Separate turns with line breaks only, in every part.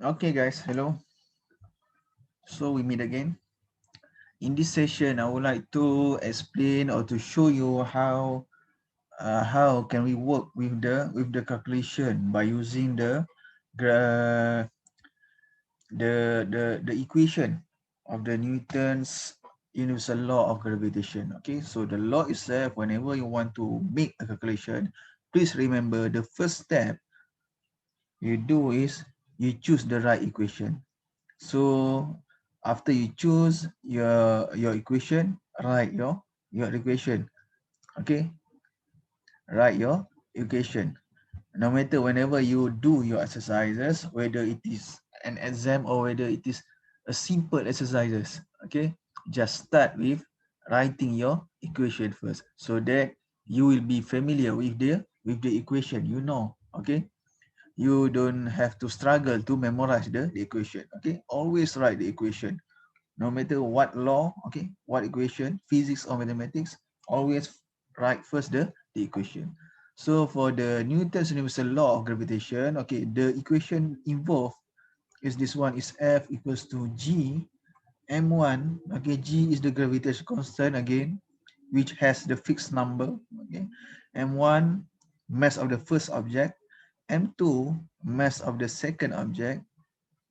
Okay, guys, hello. So we meet again. In this session, I would like to explain or to show you how can we work with the calculation by using gra- the equation of the Newton's universal law of gravitation. Okay, so the law itself, whenever you want to make a calculation, please remember the first step you do is you choose the right equation. So after you choose your equation, write your equation. Okay, write your equation. No matter whenever you do your exercises, whether it is an exam or whether it is a simple exercises, okay, just start with writing your equation first, so that you will be familiar with the equation. Okay, you don't have to struggle to memorize the equation. Okay, always write the equation. No matter what law, okay, what equation, physics or mathematics, always write first the equation. So for the Newton's universal law of gravitation, okay, the equation involved is this one, is F equals to G m1. Okay, G is the gravitational constant again, which has the fixed number. Okay, m1 mass of the first object, m2 mass of the second object,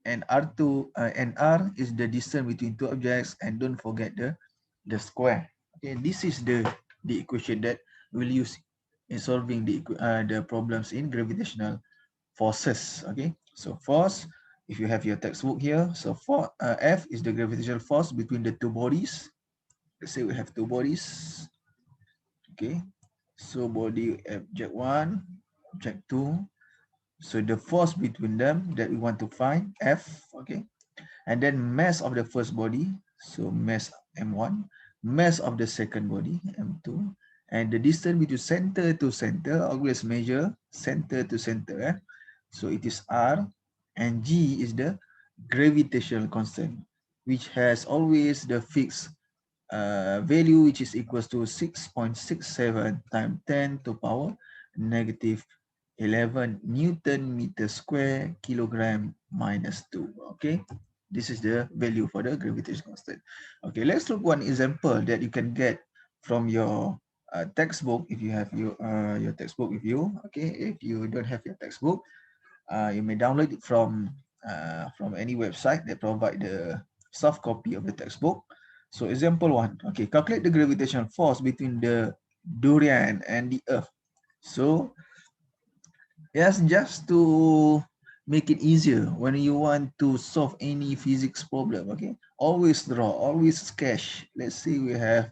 and R2 and R is the distance between two objects, and don't forget the square. Okay, this is the equation that we'll use in solving the problems in gravitational forces. Okay, so force, if you have your textbook here, so for F is the gravitational force between the two bodies. Let's say we have two bodies. Okay, so body object 1, object 2. So the force between them that we want to find, F. Okay, and then mass of the first body, so mass m1, mass of the second body, m2, and the distance between center to center, always measure center to center. So it is R, and G is the gravitational constant, which has always the fixed value, which is equals to 6.67 times 10 to power negative 11 Newton meter square kilogram minus 2. Okay, this is the value for the gravitational constant. Okay, let's look one example that you can get from your textbook, if you have your textbook with you. Okay, if you don't have your textbook, you may download it from any website that provide the soft copy of the textbook. So example 1, okay, calculate the gravitational force between the durian and the earth. So yes, just to make it easier when you want to solve any physics problem, okay, always draw, always sketch. Let's say we have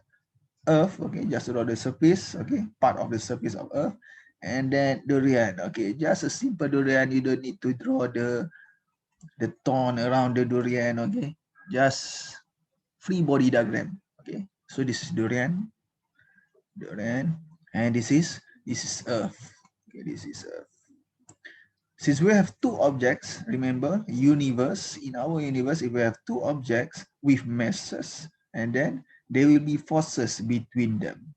earth, okay, just draw the surface, okay, part of the surface of earth, and then durian. Okay, just a simple durian, you don't need to draw the thorn around the durian. Okay, just free body diagram. Okay, so this is durian, and this is earth. Okay, this is earth. Since we have two objects, remember, universe, in our universe, if we have two objects with masses, and then there will be forces between them.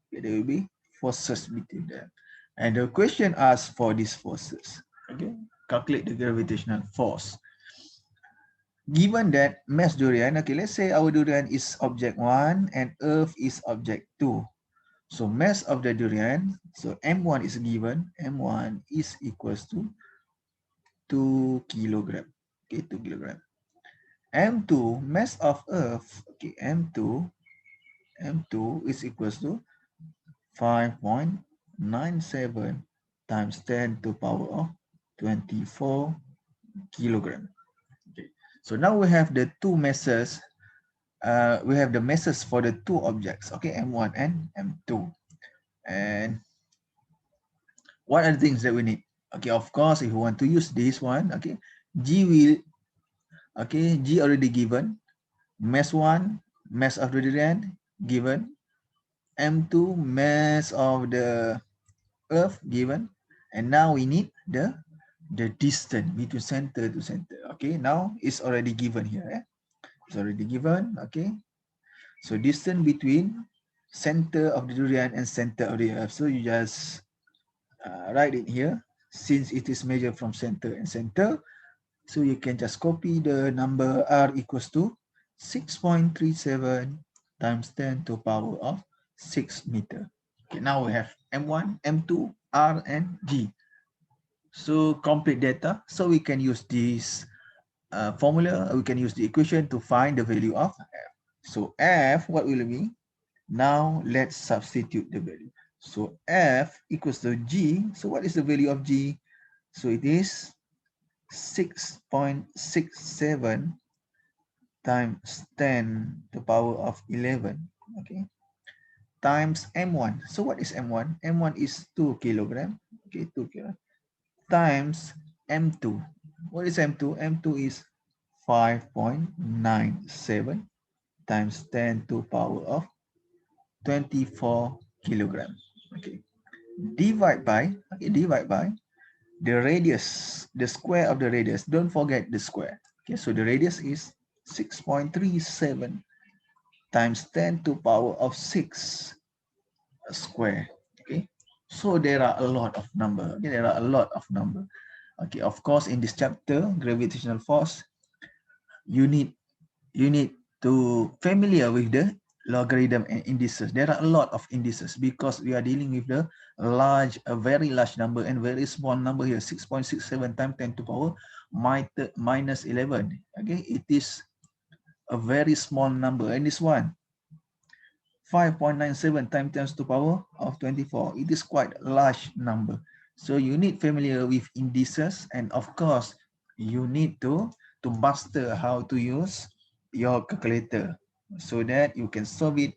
Okay, there will be forces between them. And the question asks for these forces. Okay, calculate the gravitational force. Given that mass durian, okay, let's say our durian is object 1 and Earth is object 2. So mass of the durian, so M1 is given, M1 is equals to 2 kilogram. Okay, 2 kilogram. M2, mass of Earth, okay, M2 is equals to 5.97 times 10 to power of 24 kilogram. Okay, so now we have the two masses. We have the masses for the two objects, okay, M1 and M2. And what are the things that we need? Okay, of course, if you want to use this one, okay, G will, okay, G already given, mass 1, mass of the durian given, M2, mass of the earth given, and now we need the distance between center to center. Okay, now it's already given here. It's already given. Okay, so distance between center of the durian and center of the earth. So you just write it here. Since it is measured from center and center, So you can just copy the number r equals to 6.37 times 10 to the power of 6 meter. Okay, now we have M1, M2, R, and G. So complete data. So we can use this formula, we can use the equation to find the value of F. So F, what will it be? Now let's substitute the value. So F equals to G. So what is the value of G? So it is 6.67 times 10 to the power of 11. Okay. Times M1. So what is M1? M1 is 2 kilogram. Okay, 2 kilogram. Times M2. What is M2? M2 is 5.97 times 10 to the power of 24 kilogram. Okay. Divide by the radius, the square of the radius. Don't forget the square. Okay, so the radius is 6.37 times 10 to the power of 6 square. Okay, so there are a lot of number. Okay, there are a lot of number. Okay, of course, in this chapter, gravitational force, you need to familiar with the logarithm and indices. There are a lot of indices because we are dealing with the a very large number and very small number here, 6.67 times 10 to power minus 11. Okay, it is a very small number. And this one, 5.97 times 10 to the power of 24. It is quite a large number. So you need familiar with indices, and of course, you need to master how to use your calculator so that you can solve it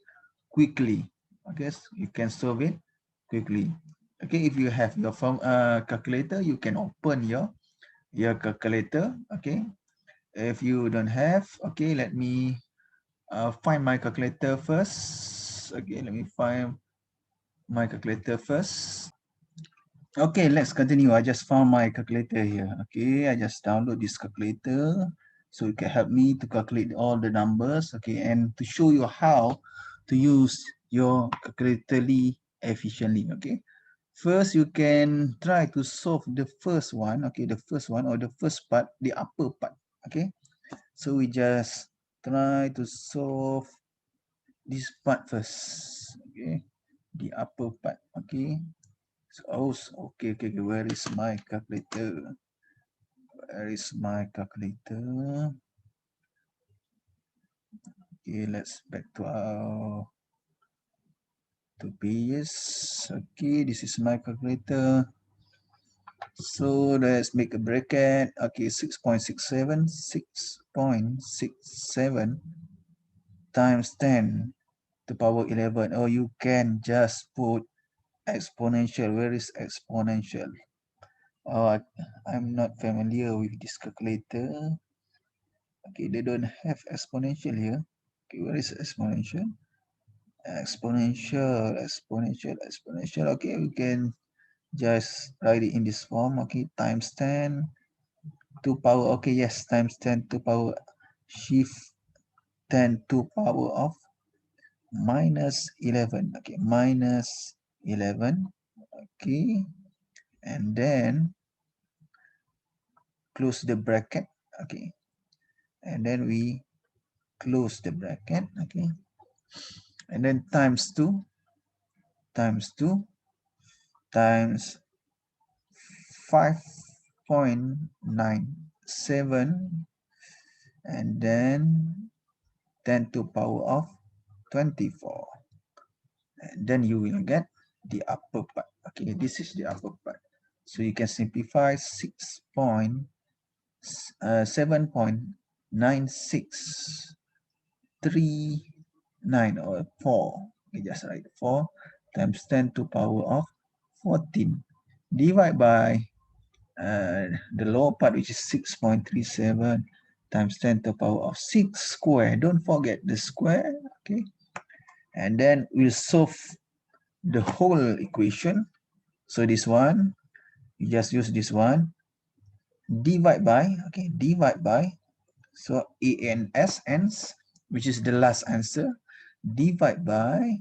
quickly. Okay, so you can solve it quickly. Okay, if you have your calculator, you can open your calculator. Okay, if you don't have, okay, let me find my calculator first. Okay, let me find my calculator first. Okay, let's continue. I just found my calculator here. Okay, I just download this calculator so it can help me to calculate all the numbers. Okay, and to show you how to use your calculator efficiently. Okay, first you can try to solve the first one. Okay, the first one or the first part, the upper part. Okay, so we just try to solve this part first. Okay, the upper part. Okay, so okay, where is my calculator? Where is my calculator? Okay, let's back to our to pages. Okay, this is my calculator. So let's make a bracket. Okay, 6.67 times 10 to power 11. Or you can just put exponential. Where is exponential? Oh, I'm not familiar with this calculator. Okay, they don't have exponential here. Okay, where is exponential? Exponential. Okay, we can just write it in this form. Okay, times 10 to power. Okay, yes, times 10 to power shift 10 to power of minus 11. Okay, minus 11. Okay, and then close the bracket. Okay, and then we close the bracket. Okay, and then times 2 times 5.97 and then 10 to power of 24, and then you will get the upper part. Okay, this is the upper part, so you can simplify 7.9639 or 4. Okay, just write 4 times 10 to power of 14 divide by the lower part, which is 6.37 times 10 to the power of 6 square. Don't forget the square. Okay, and then we'll solve the whole equation. So this one, you just use this one, divide by. Okay, divide by. So ans, which is the last answer, divide by.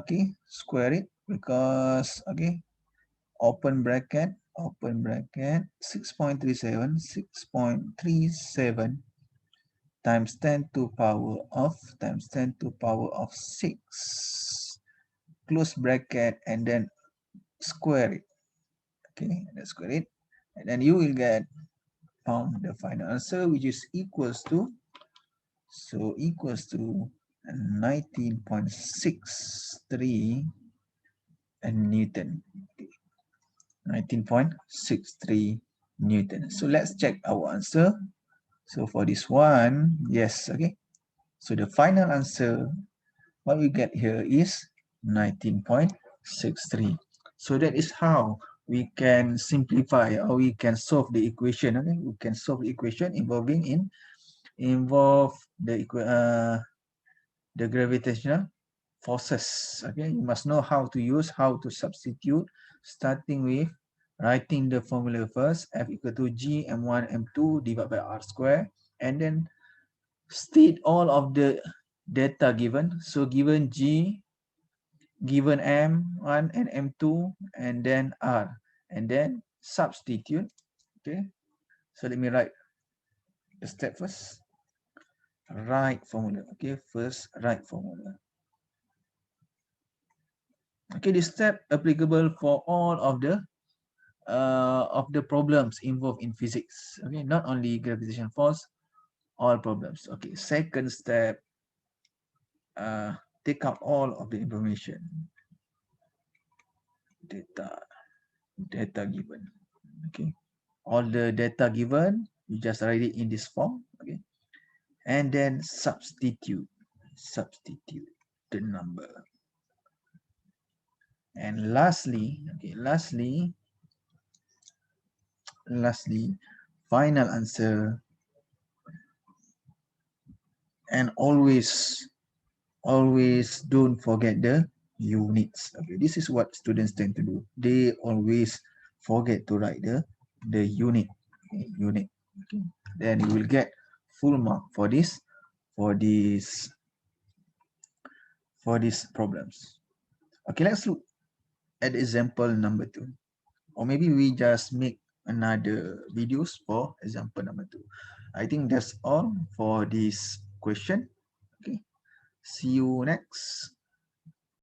Okay, square it, because okay, open bracket, open bracket, 6.37, 6.37 times 10 to power of, times 10 to power of 6, close bracket, and then square it. Okay, let's square it. And then you will get the final answer, which is equals to, so equals to 19.63 Newton. 19.63 Newton. So let's check our answer. So for this one, yes, okay. So the final answer, what we get here is 19.63. So that is how we can simplify, or we can solve the equation. Okay, we can solve the equation involve the gravitational forces. Okay, you must know how to substitute, starting with writing the formula first, F equal to G m1 m2 divided by r square, and then state all of the data given. So given G, given m1 and m2, and then r, and then substitute. Okay, so let me write the step first. Write formula. Okay, first write formula. Okay, this step applicable for all of the problems involved in physics. Okay, not only gravitational force, all problems. Okay, second step, take out all of the information, data given. Okay, all the data given, you just write it in this form. Okay, and then substitute the number. And lastly, okay, lastly, final answer. And always don't forget the units. Okay, this is what students tend to do. They always forget to write the unit. Okay, unit. Okay, then you will get full mark for this for these problems. Okay, let's look at example number 2, or maybe we just make another videos for example number 2. I think that's all for this question. Okay, see you next.